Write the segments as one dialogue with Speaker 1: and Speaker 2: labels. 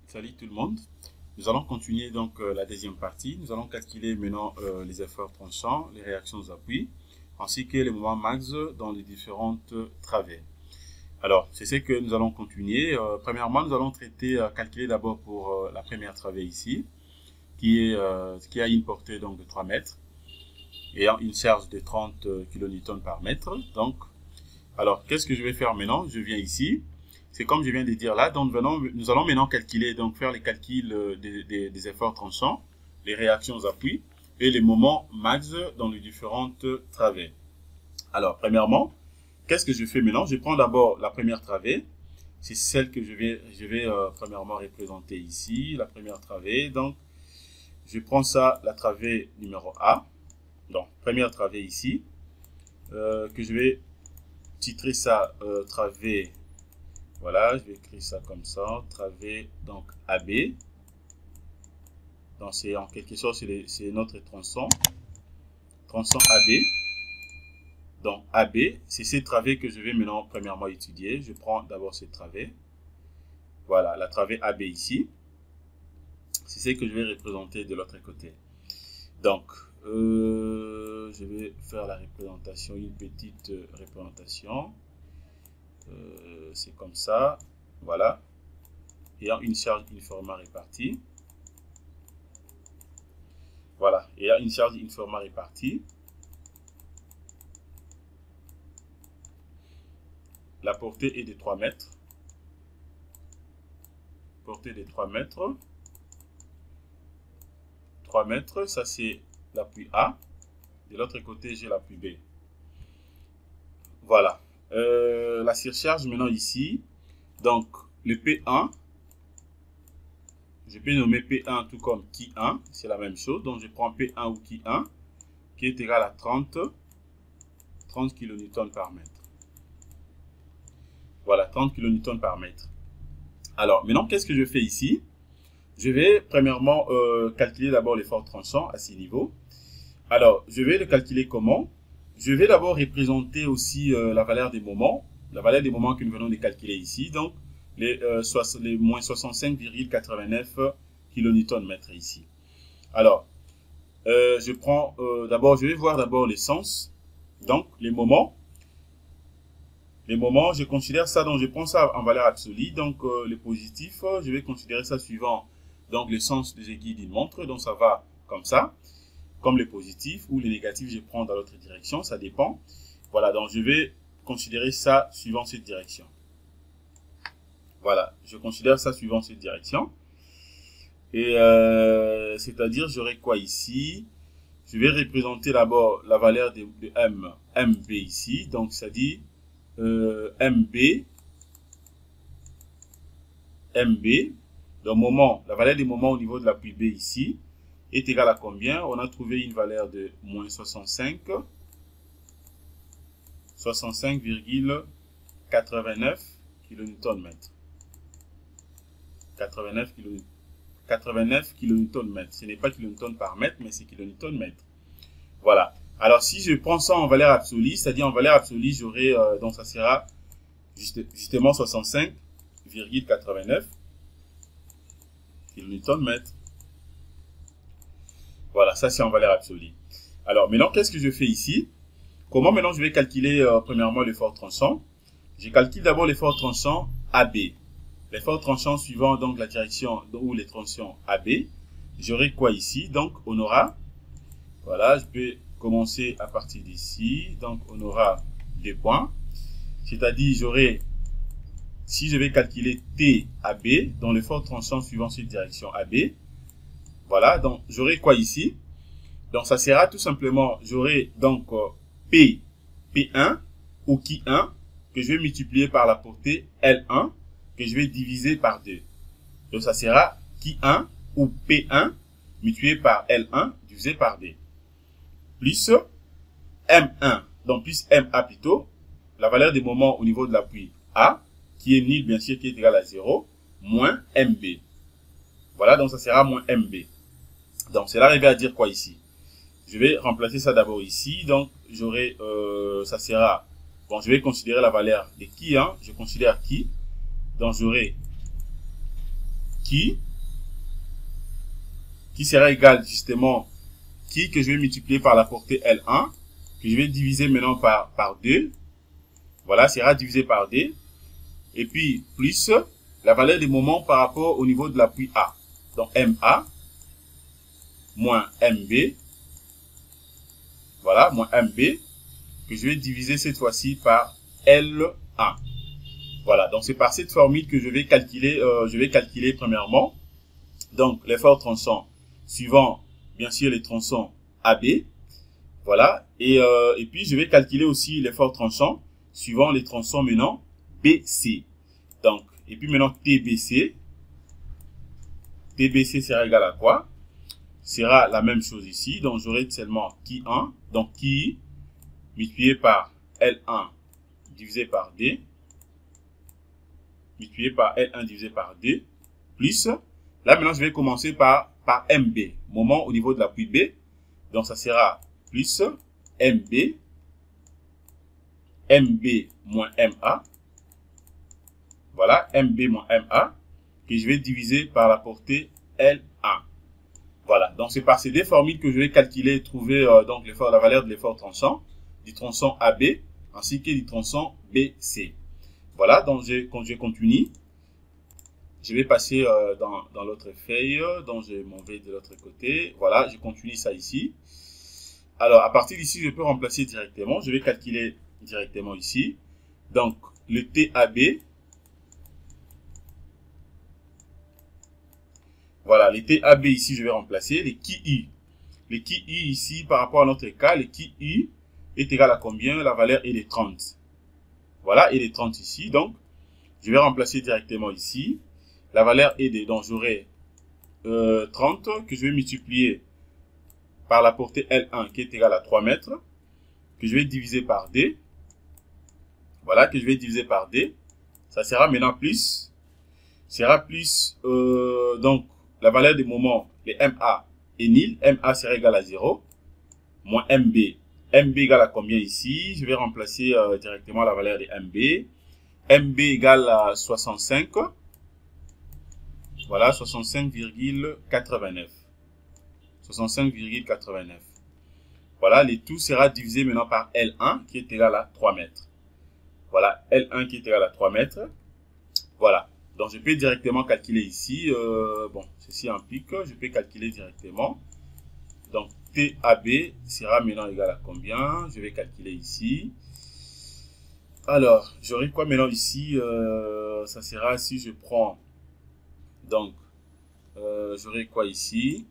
Speaker 1: Salut tout le monde. Nous allons continuer donc la deuxième partie. Nous allons calculer maintenant les efforts tranchants, les réactions aux appuis, ainsi que les moments max dans les différentes travées. Alors, c'est ce que nous allons continuer. Premièrement, nous allons calculer d'abord pour la première travée ici, qui a une portée donc de 3 mètres et une charge de 30 kN par mètre. Donc, alors, qu'est-ce que je vais faire maintenant? Je viens ici. C'est comme je viens de dire là, donc nous allons maintenant calculer, donc faire les calculs des efforts tranchants, les réactions aux appuis et les moments max dans les différentes travées. Alors, premièrement, qu'est-ce que je fais maintenant? Je prends d'abord la première travée, c'est celle que je vais premièrement représenter ici, la première travée. Donc, je prends ça, la travée numéro A, donc première travée ici, que je vais titrer ça travée. Voilà, je vais écrire ça comme ça, travée donc AB. Donc c'est en quelque sorte c'est notre tronçon AB. Donc AB, c'est ces travées que je vais maintenant premièrement étudier. Je prends d'abord cette travée. Voilà, la travée AB ici. C'est ce que je vais représenter de l'autre côté. Donc, je vais faire la représentation, une petite représentation. C'est comme ça, voilà, ayant une charge uniformément répartie. Voilà, ayant une charge uniformément répartie. La portée est de 3 mètres. Portée de 3 mètres. 3 mètres, ça c'est l'appui A. De l'autre côté, j'ai l'appui B. Voilà. La surcharge maintenant ici, donc le P1, je peux nommer P1 tout comme Ki1, c'est la même chose, donc je prends P1 ou Ki1 qui est égal à 30 kN par mètre. Voilà, 30 kN par mètre. Alors maintenant, qu'est-ce que je fais ici? Je vais premièrement calculer d'abord l'effort tranchant à ces niveaux. Alors, je vais le calculer comment? Je vais d'abord représenter aussi la valeur des moments que nous venons de calculer ici, donc les moins 65,89 kN ici. Alors, je vais voir d'abord les sens, donc les moments. Les moments, je considère ça, donc je prends ça en valeur absolue, donc les positifs, je vais considérer ça suivant donc le sens des aiguilles d'une montre, donc ça va comme ça. Comme les positifs ou les négatifs, je prends dans l'autre direction, ça dépend. Voilà, donc je vais considérer ça suivant cette direction. Voilà, je considère ça suivant cette direction. Et c'est-à-dire, j'aurai quoi ici? Je vais représenter d'abord la valeur de MB ici. Donc, ça dit MB. Donc, la valeur des moments au niveau de l'appui B ici est égal à combien? On a trouvé une valeur de moins 65,89 kN. 89 kN. Ce n'est pas kN par mètre, mais c'est kN. Voilà. Alors, si je prends ça en valeur absolue, c'est-à-dire en valeur absolue, j'aurai, donc ça sera justement 65,89 kN. Voilà, ça c'est en valeur absolue. Alors, maintenant, qu'est-ce que je fais ici? Comment maintenant je vais calculer premièrement l'effort tranchant? Je calcule d'abord l'effort tranchant AB. L'effort tranchant suivant donc la direction où les tranchants AB. J'aurai quoi ici? Donc, on aura, voilà, je peux commencer à partir d'ici. Donc, on aura 2 points. C'est-à-dire, j'aurai, si je vais calculer TAB, dans l'effort tranchant suivant cette direction AB, voilà, donc j'aurai quoi ici? Donc ça sera tout simplement, j'aurai donc P1 ou Ki1 que je vais multiplier par la portée L1 que je vais diviser par 2. Donc ça sera Ki1 ou P1 multiplié par L1 divisé par 2. Plus M1, donc plus MA plutôt, la valeur des moments au niveau de l'appui A, qui est nul bien sûr, qui est égal à 0, moins MB. Voilà, donc ça sera moins MB. Donc, c'est là arrivé à dire quoi ici? Je vais remplacer ça d'abord ici. Donc, j'aurai, ça sera, bon, je vais considérer la valeur de qui, hein. Je considère qui. Donc, j'aurai qui sera égal justement qui que je vais multiplier par la portée L1, que je vais diviser maintenant par 2. Voilà, sera divisé par D. Et puis, plus la valeur des moments par rapport au niveau de l'appui A. Donc, MA moins MB. Voilà, moins MB, que je vais diviser cette fois-ci par L1. Voilà, donc c'est par cette formule que je vais calculer premièrement. Donc, l'effort tronçon suivant, bien sûr, les tronçons AB. Voilà, et puis je vais calculer aussi l'effort tronçon suivant les tronçons maintenant BC. Donc, et puis maintenant TBC. TBC sera égal à quoi? Sera la même chose ici. Donc, j'aurai seulement qui 1. Donc, qui multiplié par L1 divisé par D. Multiplié par L1 divisé par D. Plus, là maintenant, je vais commencer par MB. Moment au niveau de l'appui B. Donc, ça sera plus MB. MB moins MA. Voilà, MB moins MA, que je vais diviser par la portée L1. Voilà, donc c'est par ces deux formules que je vais calculer et trouver donc la valeur de l'effort tronçon, du tronçon AB, ainsi que du tronçon BC. Voilà, donc quand je continue, je vais passer dans l'autre feuille, donc je m'en vais de l'autre côté. Voilà, je continue ça ici. Alors, à partir d'ici, je peux remplacer directement. Je vais calculer directement ici. Donc, le TAB. Voilà, les TAB ici, je vais remplacer. Les KI. Les KI ici, par rapport à notre cas, les KI est égal à combien? La valeur est de 30. Voilà, et de 30 ici. Donc, je vais remplacer directement ici. La valeur est de, donc j'aurai 30 que je vais multiplier par la portée L1 qui est égale à 3 mètres. Que je vais diviser par D. Voilà, que je vais diviser par D. Ça sera maintenant plus. Sera plus, donc, la valeur des moments, les MA est nil. MA sera égal à 0. Moins MB. MB égale à combien ici? Je vais remplacer directement la valeur de MB. MB égale à 65. Voilà, 65,89. 65,89. Voilà, le tout sera divisé maintenant par L1 qui est égal à 3 mètres. Voilà, L1 qui est égal à 3 mètres. Voilà. Donc, je peux directement calculer ici. Bon, ceci implique, je peux calculer directement. Donc, TAB sera maintenant égal à combien? Je vais calculer ici. Alors, j'aurai quoi maintenant ici? Ça sera si je prends. Donc, j'aurai quoi ici?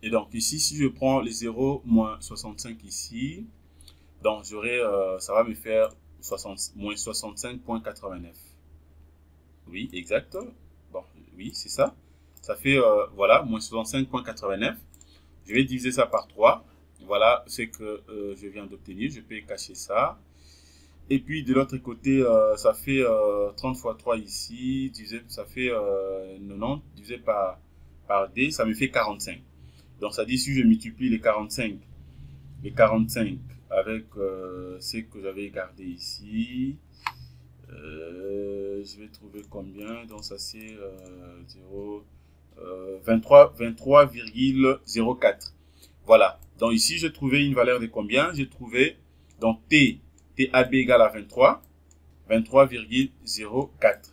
Speaker 1: Et donc, ici, si je prends les 0 moins 65 ici, donc j'aurai, ça va me faire moins 65,89. Oui, exact. Bon, oui, c'est ça. Ça fait, voilà, moins 65,89. Je vais diviser ça par 3. Voilà ce que je viens d'obtenir. Je peux cacher ça. Et puis, de l'autre côté, ça fait 30 fois 3 ici. Ça fait 90 divisé par D. Ça me fait 45. Donc, ça dit si je multiplie les 45 avec ce que j'avais gardé ici. Je vais trouver combien? Donc ça c'est 23,04. Voilà. Donc ici je trouvais une valeur de combien? J'ai trouvé donc TAB égale à 23,04.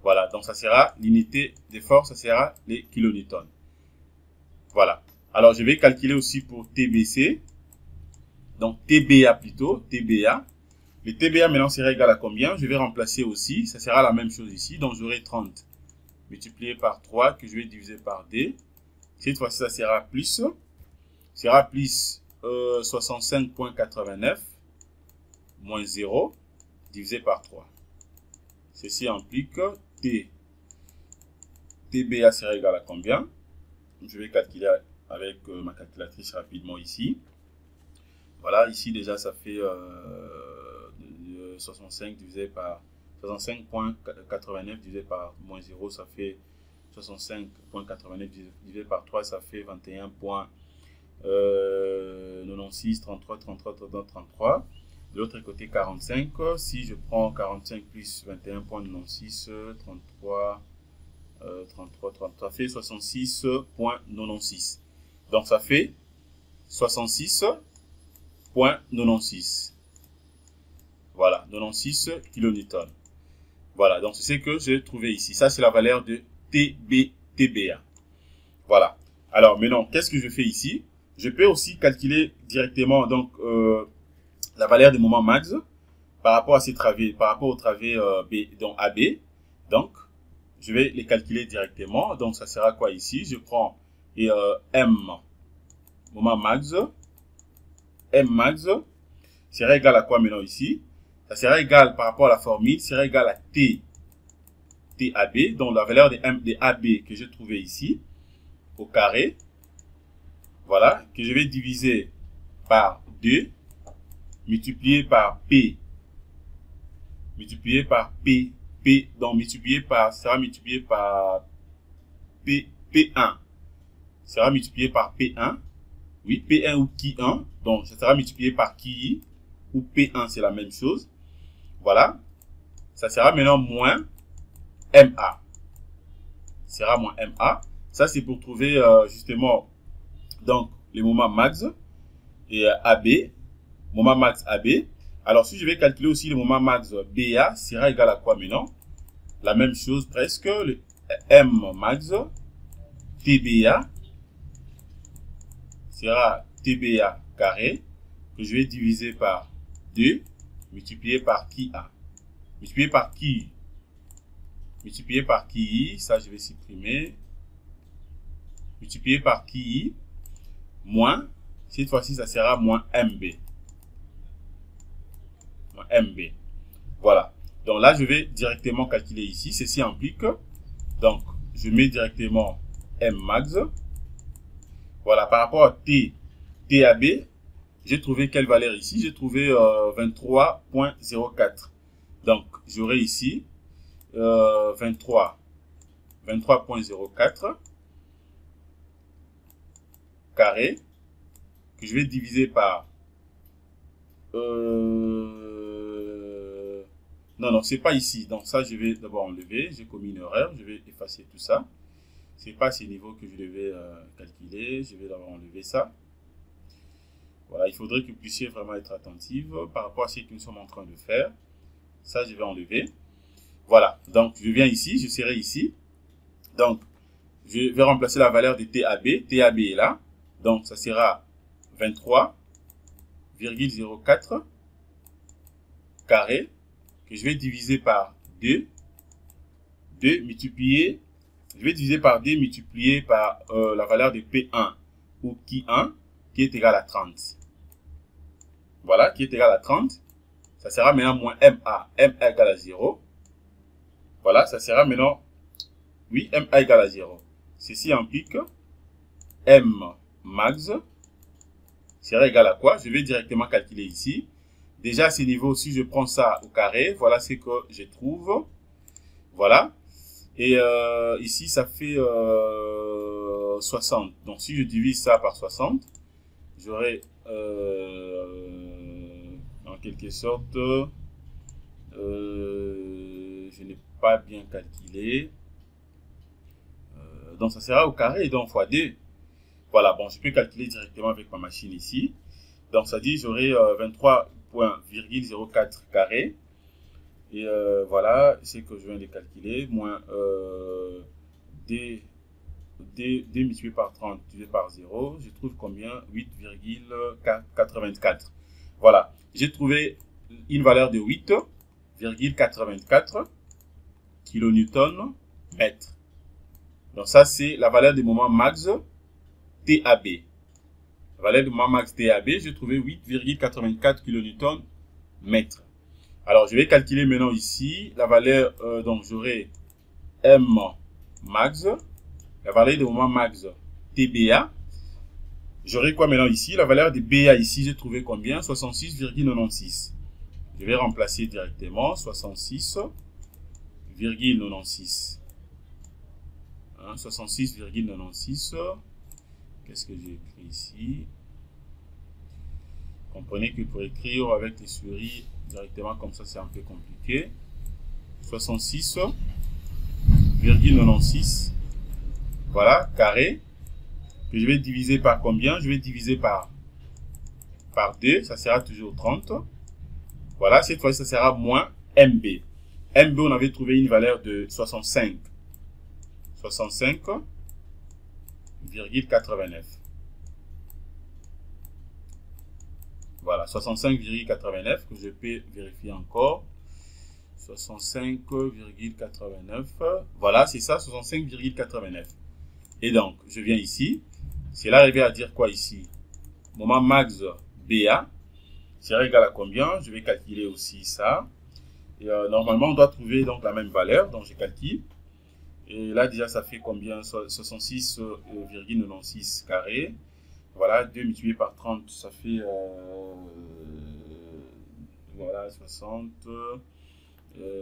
Speaker 1: Voilà. Donc ça sera l'unité de force, ça sera les kilonewtons. Voilà. Alors je vais calculer aussi pour TBC. Donc TBA plutôt, TBA. Le TBA maintenant sera égal à combien? Je vais remplacer aussi, ça sera la même chose ici. Donc j'aurai 30 multiplié par 3 que je vais diviser par D. Cette fois-ci, ça sera plus 65,89 moins 0 divisé par 3. Ceci implique TBA sera égal à combien? Je vais calculer avec ma calculatrice rapidement ici. Voilà, ici déjà ça fait 65 divisé par 65,89 divisé par moins 0, ça fait 65,89 divisé par 3, ça fait 21,96, 33, 33, 33, 33. De l'autre côté, 45. Si je prends 45 plus 21,96, 33, 33, 30, ça fait 66,96. Donc ça fait 66,96. Voilà, 96 kilonewtons. Voilà, donc c'est ce que j'ai trouvé ici. Ça, c'est la valeur de TBA. Voilà. Alors maintenant, qu'est-ce que je fais ici? Je peux aussi calculer directement donc la valeur du moment max par rapport à ces travées, par rapport aux travées B, donc AB. Donc, je vais les calculer directement. Donc, ça sera quoi ici? Je prends M, moment max. M max sera égal à quoi maintenant ici? Ça sera égal par rapport à la formule, sera égal à TAB, donc la valeur de AB que j'ai trouvé ici, au carré. Voilà, que je vais diviser par 2, multiplié par P, multiplié par P, donc multiplié par, sera multiplié par P1, sera multiplié par P1, oui, P1 ou Qui1, donc ça sera multiplié par Qui, ou P1, c'est la même chose. Voilà, ça sera maintenant moins MA, sera moins MA, ça c'est pour trouver justement, donc, les moments max et AB, moment max AB. Alors, si je vais calculer aussi le moment max BA, sera égal à quoi maintenant? La même chose presque, le M max TBA sera TBA carré, que je vais diviser par 2, multiplié par qui A. Multiplié par qui? Multiplié par qui? Ça, je vais supprimer. Multiplié par qui? Moins, cette fois-ci, ça sera moins MB. Moins MB. Voilà. Donc là, je vais directement calculer ici. Ceci implique, donc, je mets directement M max. Voilà, par rapport à TAB, j'ai trouvé quelle valeur ici? J'ai trouvé 23,04. Donc, j'aurai ici 23,04 carré que je vais diviser par non, c'est pas ici. Donc ça, je vais d'abord enlever. J'ai commis une erreur. Je vais effacer tout ça. C'est pas ces niveaux que je devais calculer. Je vais d'abord enlever ça. Voilà, il faudrait que vous puissiez vraiment être attentif par rapport à ce que nous sommes en train de faire. Ça, je vais enlever. Voilà, donc je viens ici, je serai ici. Donc, je vais remplacer la valeur de TAB. TAB est là. Donc, ça sera 23,04 carré que je vais diviser par 2. 2 multiplié, je vais diviser par 2 multiplié par la valeur de P1 ou Qui1 qui est égal à 30. Voilà, qui est égal à 30. Ça sera maintenant moins MA. MA égale à 0. Voilà, ça sera maintenant, oui, MA égale à 0. Ceci implique M max sera égal à quoi? Je vais directement calculer ici. Déjà, à ce niveau, si je prends ça au carré, voilà ce que je trouve. Voilà. Et ici, ça fait 60. Donc, si je divise ça par 60, j'aurai en quelque sorte, je n'ai pas bien calculé. Donc, ça sera au carré, donc fois 2. Voilà, bon, je peux calculer directement avec ma machine ici. Donc, ça dit, j'aurai 23,04 carré. Et voilà, c'est que je viens de calculer. Moins D multiplié par 30 divisé par 0. Je trouve combien? 8,84. Voilà, j'ai trouvé une valeur de 8,84 kilonewtons mètre. Donc ça, c'est la valeur du moment max TAB. La valeur du moment max TAB, j'ai trouvé 8,84 kilonewtons mètre. Alors, je vais calculer maintenant ici la valeur, donc j'aurai M max, la valeur du moment max TBA. J'aurai quoi maintenant ici? La valeur de BA ici, j'ai trouvé combien? 66,96. Je vais remplacer directement 66,96. 66,96. Qu'est-ce que j'ai écrit ici? Comprenez que pour écrire avec les souris directement comme ça, c'est un peu compliqué. 66,96 voilà, carré, que je vais diviser par combien? Je vais diviser par 2, ça sera toujours 30. Voilà, cette fois-ci, ça sera moins MB. MB, on avait trouvé une valeur de 65. 65,89. Voilà, 65,89 que je peux vérifier encore. 65,89. Voilà, c'est ça, 65,89. Et donc, je viens ici. C'est là arrivé à dire quoi ici? Moment max BA sera égal à combien? Je vais calculer aussi ça. Et normalement, on doit trouver donc la même valeur. Donc, je calcule. Et là, déjà, ça fait combien? 66,96 carré. Voilà, 2 multiplié par 30, ça fait voilà, 60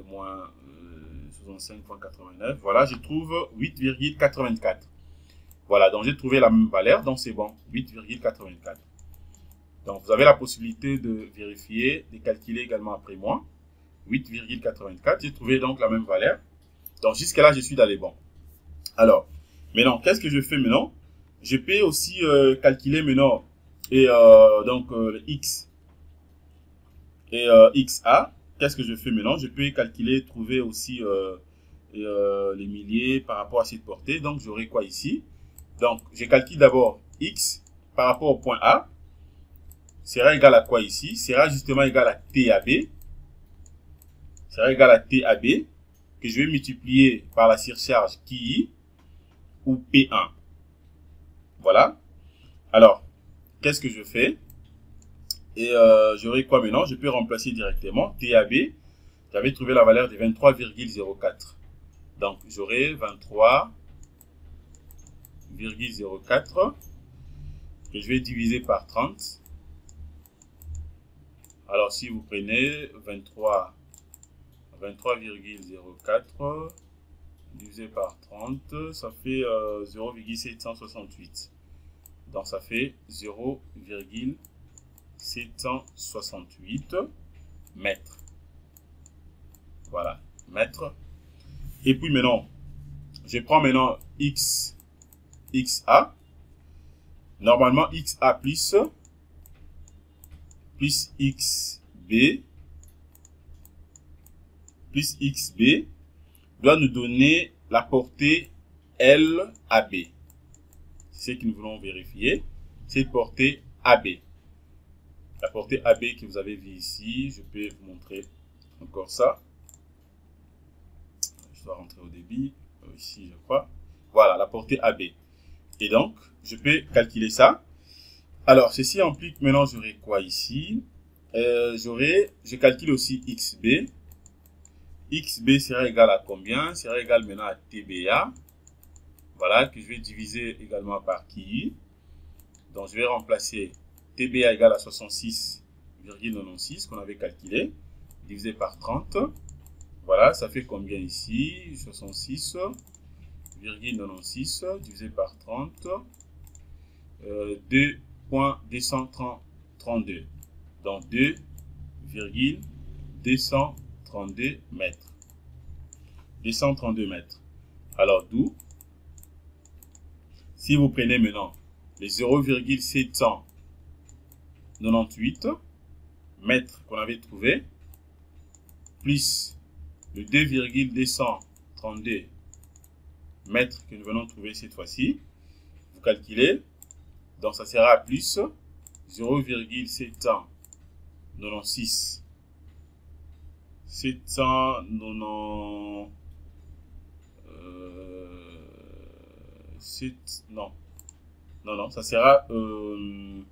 Speaker 1: moins 65,89. Voilà, je trouve 8,84. Voilà, donc j'ai trouvé la même valeur, donc c'est bon, 8,84. Donc vous avez la possibilité de vérifier, de calculer également après moi. 8,84, j'ai trouvé donc la même valeur. Donc jusqu'à là, je suis dans les bons. Alors, maintenant, qu'est-ce que je fais maintenant? Je peux aussi calculer maintenant et donc le x et xa. Qu'est-ce que je fais maintenant? Je peux calculer, trouver aussi les milliers par rapport à cette portée. Donc j'aurai quoi ici? Donc je calcule d'abord x par rapport au point A. Sera égal à quoi ici? Sera justement égal à TAB. Sera égal à TAB que je vais multiplier par la surcharge QI ou P1. Voilà. Alors, qu'est-ce que je fais? Et j'aurai quoi maintenant? Je peux remplacer directement TAB. J'avais trouvé la valeur de 23,04. Donc, j'aurai 23,04 que je vais diviser par 30. Alors, si vous prenez 23,04 divisé par 30, ça fait 0,768. Donc, ça fait 0,768 mètres. Voilà, mètres. Et puis maintenant, je prends maintenant XA. Normalement, XA plus XB doit nous donner la portée LAB. C'est ce que nous voulons vérifier. C'est portée AB. La portée AB que vous avez vu ici, je peux vous montrer encore ça. Je dois rentrer au débit, ici je crois. Voilà, la portée AB. Et donc, je peux calculer ça. Alors, ceci implique, maintenant j'aurai quoi ici? Je calcule aussi XB. XB sera égal à combien? Sera égal maintenant à TBA. Voilà, que je vais diviser également par QI. Donc, je vais remplacer TBA égal à 66,96 qu'on avait calculé, divisé par 30. Voilà, ça fait combien ici? 66,96 divisé par 30. 2,232. Donc 2,232 mètres. 232 mètres. Alors d'où, si vous prenez maintenant les 0,798 mètres qu'on avait trouvé, plus le 2,232 mètres que nous venons de trouver cette fois-ci, vous calculez, donc ça sera plus 0,796. 790, non, ça sera bon,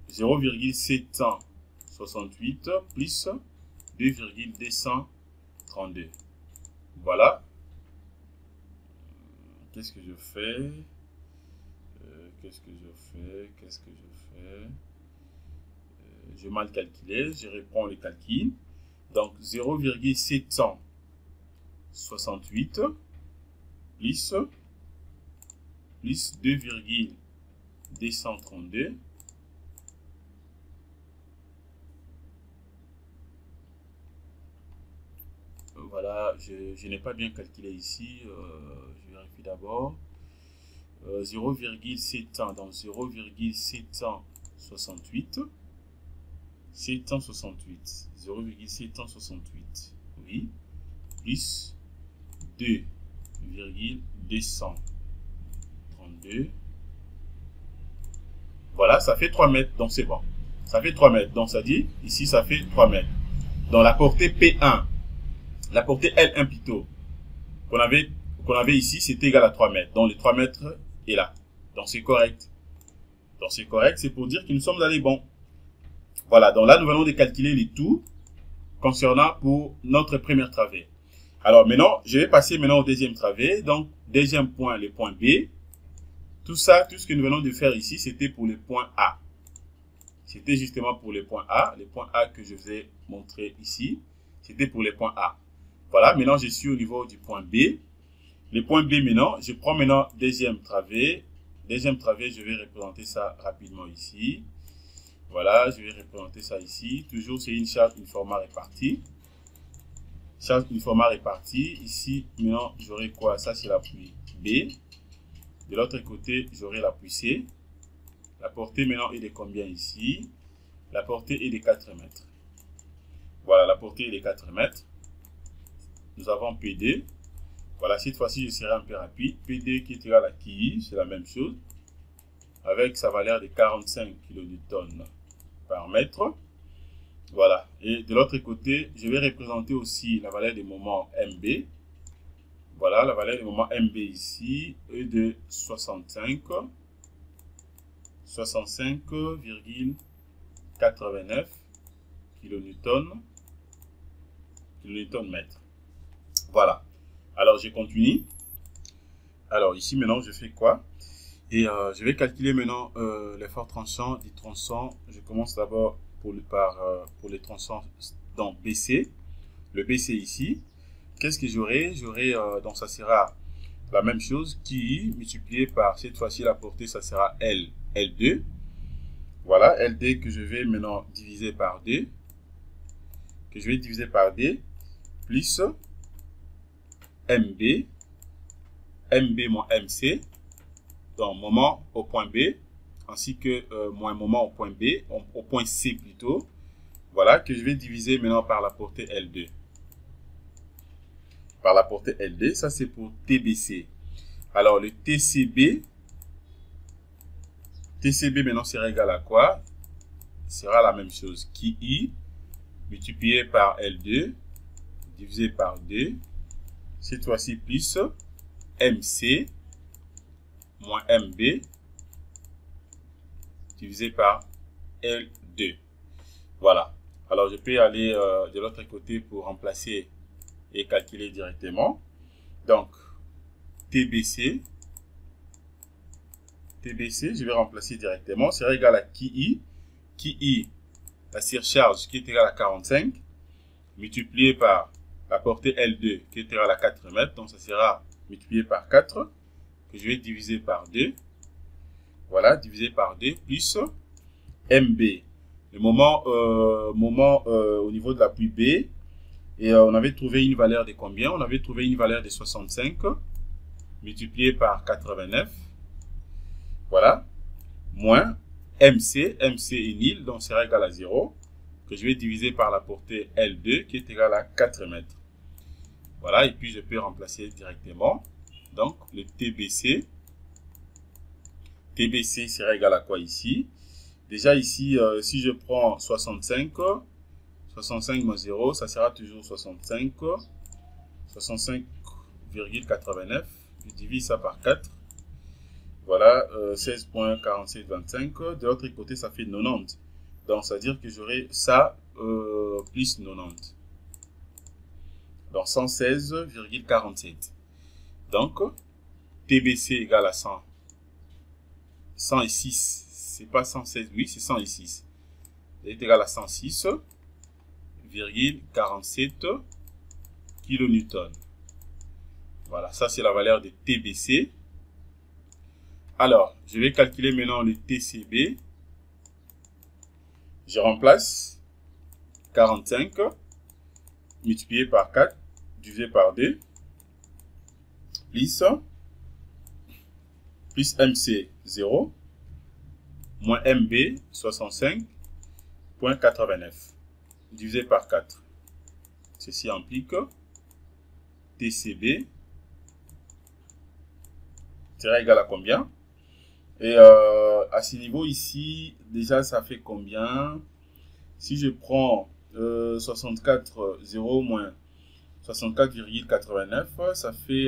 Speaker 1: 0,768 plus 2,232. Voilà. Qu'est-ce que je fais? Je vais mal calculer, je reprends le calcul. Donc 0,768 plus 2,232. Voilà, je n'ai pas bien calculé ici, je vérifie d'abord. 0,700, donc 0,768, 0,768, oui, plus 2,232. Voilà, ça fait 3 mètres, donc c'est bon. Ça fait 3 mètres, donc ça dit, ici ça fait 3 mètres. Dans la portée P1, la portée L1 plutôt, qu'on avait ici, c'est égal à 3 mètres. Donc les 3 mètres est là. Donc c'est correct. Donc c'est correct, c'est pour dire que nous sommes dans les bons. Voilà, donc là nous venons de calculer les tout concernant pour notre première travée. Alors maintenant, je vais passer maintenant au deuxième travée. Donc deuxième point, le point B. Tout ça, tout ce que nous venons de faire ici, c'était pour le point A. C'était justement pour le point A. Le point A que je vous ai montré ici, c'était pour le point A. Voilà, maintenant je suis au niveau du point B. Le point B maintenant, je prends maintenant deuxième travée. Deuxième travée, je vais représenter ça rapidement ici. Voilà, je vais représenter ça ici. Toujours, c'est une charge uniformément répartie. Charge uniformément répartie. Ici, maintenant, j'aurai quoi? Ça, c'est l'appui B. De l'autre côté, j'aurai l'appui C. La portée maintenant est de combien ici? La portée est de 4 mètres. Voilà, la portée est de 4 mètres. Nous avons PD. Voilà, cette fois-ci, je serai un peu rapide. PD qui est égal à QI, c'est la même chose. Avec sa valeur de 45 kN par mètre. Voilà. Et de l'autre côté, je vais représenter aussi la valeur des moments MB. Voilà, la valeur du moment MB ici est de 65,89 kN/mètre. Voilà. Alors, je continue. Alors, ici, maintenant, je fais quoi? Et je vais calculer maintenant l'effort tranchant du tronçon. Je commence d'abord pour les tronçons dans BC. Le BC ici. Qu'est-ce que j'aurai? Donc ça sera la même chose, qui multiplié par, cette fois-ci la portée, ça sera L2. Voilà, L2 que je vais maintenant diviser par 2. Plus MB moins MC. Donc moment au point B, ainsi que moins moment au point B, au point C plutôt. Voilà, que je vais diviser maintenant par la portée L2. Par la portée L2, ça c'est pour TBC. Alors le TCB maintenant sera égal à quoi? Sera la même chose. QI multiplié par L2 divisé par 2. Cette fois-ci plus MC moins MB divisé par L2. Voilà. Alors je peux aller de l'autre côté pour remplacer et calculer directement. Donc, TBC, je vais remplacer directement, sera égal à QI. QI, la surcharge qui est égale à 45, multiplié par la portée L2 qui est égale à 4 mètres. Donc, ça sera multiplié par 4, que je vais diviser par 2. Voilà, divisé par 2, plus MB. Le moment au niveau de l'appui B. Et on avait trouvé une valeur de combien? On avait trouvé une valeur de 65 multiplié par 89. Voilà. Moins MC. MC est nil, donc sera égal à 0. Que je vais diviser par la portée L2 qui est égale à 4 mètres. Voilà. Et puis je peux remplacer directement. Donc le TBC. TBC sera égal à quoi ici? Déjà ici, si je prends 65 moins 0, ça sera toujours 65. 65,89. Je divise ça par 4. Voilà, 16,4725. De l'autre côté, ça fait 90. Donc, ça veut dire que j'aurai ça plus 90. Donc, 116,47. Donc, TBC égale à 100. 106. C'est pas 116, oui, c'est 106. C'est égal à 106,47 kN. Voilà, ça c'est la valeur de TBC. Alors, je vais calculer maintenant le TCB. Je remplace 45 multiplié par 4 divisé par 2 plus plus MC 0 moins MB 65.89 divisé par 4. Ceci implique TCB sera égal à combien? Et à ce niveau ici, déjà ça fait combien? Si je prends 64, 0 moins 64,89, ça fait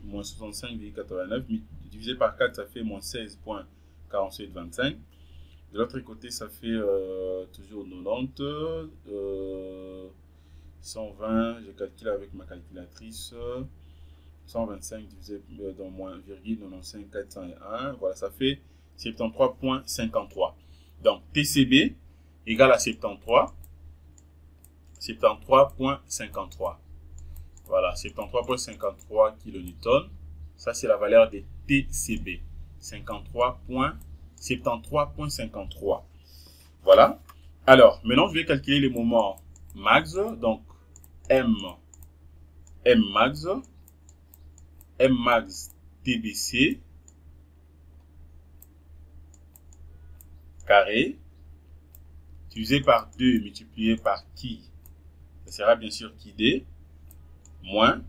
Speaker 1: moins 65,89 divisé par 4, ça fait moins 16.4725. De l'autre côté, ça fait toujours 90, 120, je calcule avec ma calculatrice, 125 divisé dans moins 0,99401, voilà, ça fait 73.53. Donc, TCB égale à 73.53. Voilà, 73.53 kN. Ça, c'est la valeur de TCB. 73.53. Voilà. Alors, maintenant, je vais calculer les moments max. Donc, max TBC carré divisé par 2 multiplié par qui, ça sera bien sûr qui D, moins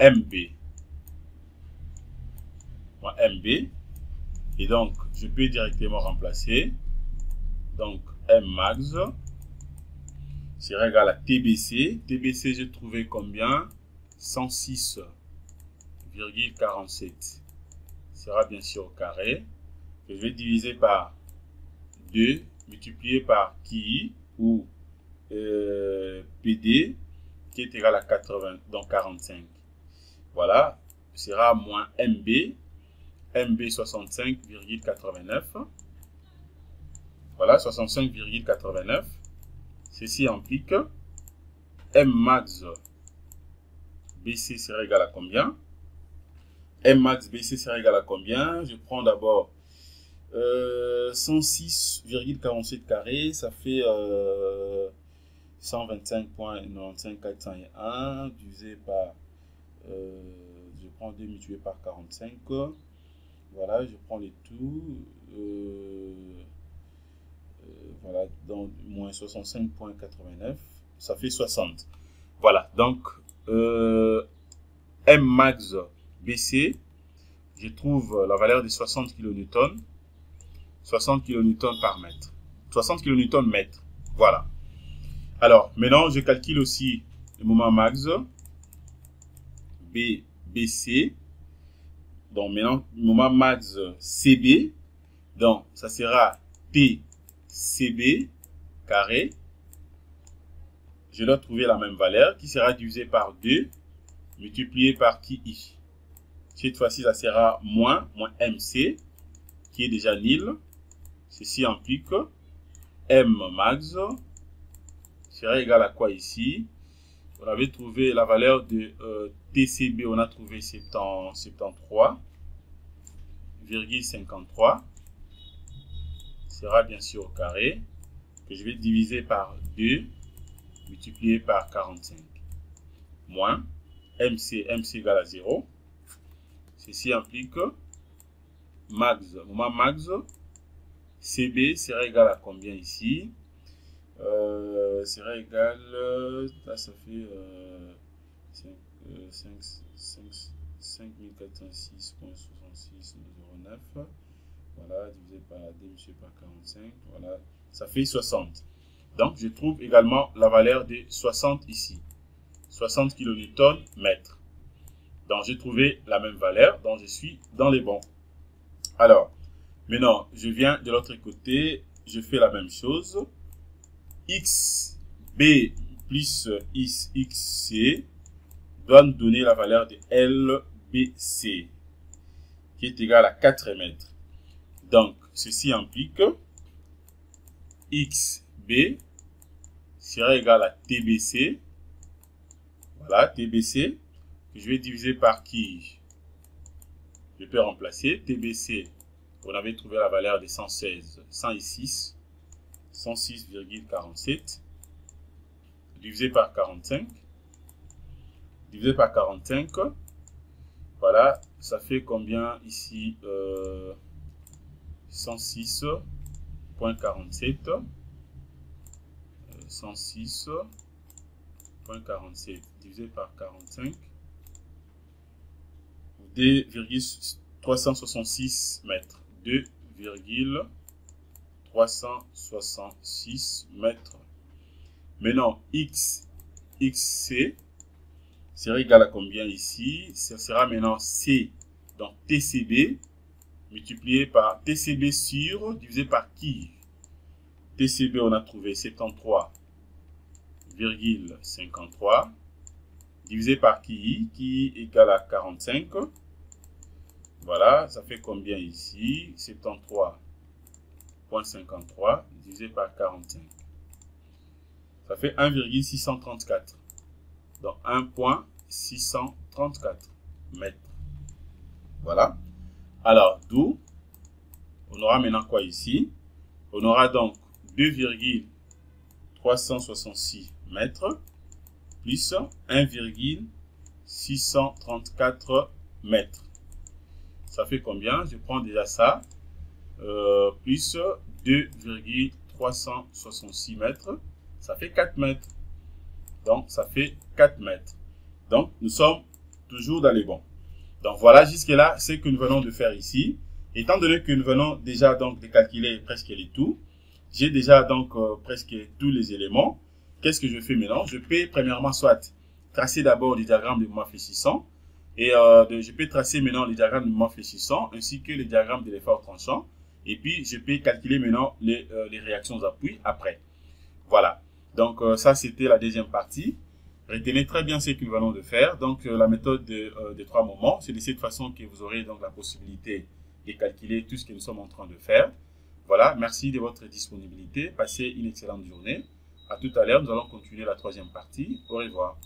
Speaker 1: MB. Et donc, je peux directement remplacer. Donc, M max sera égal à TBC. TBC, j'ai trouvé combien? 106,47. Sera bien sûr au carré. Je vais diviser par 2 multiplié par qui ou PD qui est égal à 80, donc 45. Voilà, sera moins MB 65,89. Voilà, 65,89. Ceci implique M max BC sera égal à combien? M max BC sera égal à combien? Je prends d'abord 106,47 carré, ça fait 125.99401 divisé par, je prends 2 multiplié par 45. Voilà, je prends les tout. Voilà, donc moins 65.89, ça fait 60. Voilà, donc M max BC, je trouve la valeur de 60 kN. 60 kN par mètre. 60 kN mètre. Voilà. Alors, maintenant, je calcule aussi le moment max BC. Donc, maintenant, le moment max CB. Donc, ça sera TCB carré. Je dois trouver la même valeur qui sera divisée par 2 multiplié par QI. Cette fois-ci, ça sera moins MC qui est déjà nil. Ceci implique M max sera égal à quoi ici? On avait trouvé la valeur de TCB, on a trouvé 73,53. Sera bien sûr au carré, que je vais diviser par 2 multiplié par 45. Moins MC égale à 0. Ceci implique moment max CB sera égal à combien ici? Sera égal, là ça fait 5406.6609. Voilà, divisé par 2 multiplié par 45. Voilà, ça fait 60. Donc, je trouve également la valeur de 60 ici. 60 kN mètre. Donc, j'ai trouvé la même valeur. Donc, je suis dans les bons. Alors, maintenant, je viens de l'autre côté. Je fais la même chose. XB plus XC doit nous donner la valeur de LBC qui est égal à 4 mètres. Donc, ceci implique XB sera égal à TBC. Voilà, TBC, que je vais diviser par qui? Je peux remplacer TBC. On avait trouvé la valeur de 106,47 divisé par 45. Divisé par 45, Voilà, ça fait combien ici 106.47. 106.47 divisé par 45. 2,366 mètres. 2,366 mètres. Maintenant, XC sera égal à combien ici? Ça sera maintenant C, donc TCB, multiplié par TCB sur, divisé par qui? TCB, on a trouvé 73,53, divisé par qui est égal à 45. Voilà, ça fait combien ici? 73,53 divisé par 45. Ça fait 1,634. Donc 1,634 mètres. Voilà. Alors, d'où on aura maintenant quoi ici? On aura donc 2,366 mètres plus 1,634 mètres. Ça fait combien? Je prends déjà ça. Plus 2,366 mètres. Ça fait 4 mètres. Donc, ça fait 4 mètres. Donc, nous sommes toujours dans les bons. Donc, voilà jusque-là ce que nous venons de faire ici. Étant donné que nous venons déjà donc de calculer presque les tout, j'ai déjà donc presque tous les éléments. Qu'est-ce que je fais maintenant? Je peux premièrement soit tracer d'abord les diagrammes de mouvement fléchissant. Et je peux tracer maintenant les diagrammes de mouvement fléchissant ainsi que les diagrammes de l'effort tranchant. Et puis, je peux calculer maintenant les réactions d'appui après. Voilà. Donc, ça, c'était la deuxième partie. Retenez très bien ce que nous venons de faire. Donc, la méthode des 3 moments, c'est de cette façon que vous aurez donc la possibilité de calculer tout ce que nous sommes en train de faire. Voilà. Merci de votre disponibilité. Passez une excellente journée. À tout à l'heure. Nous allons continuer la 3e partie. Au revoir.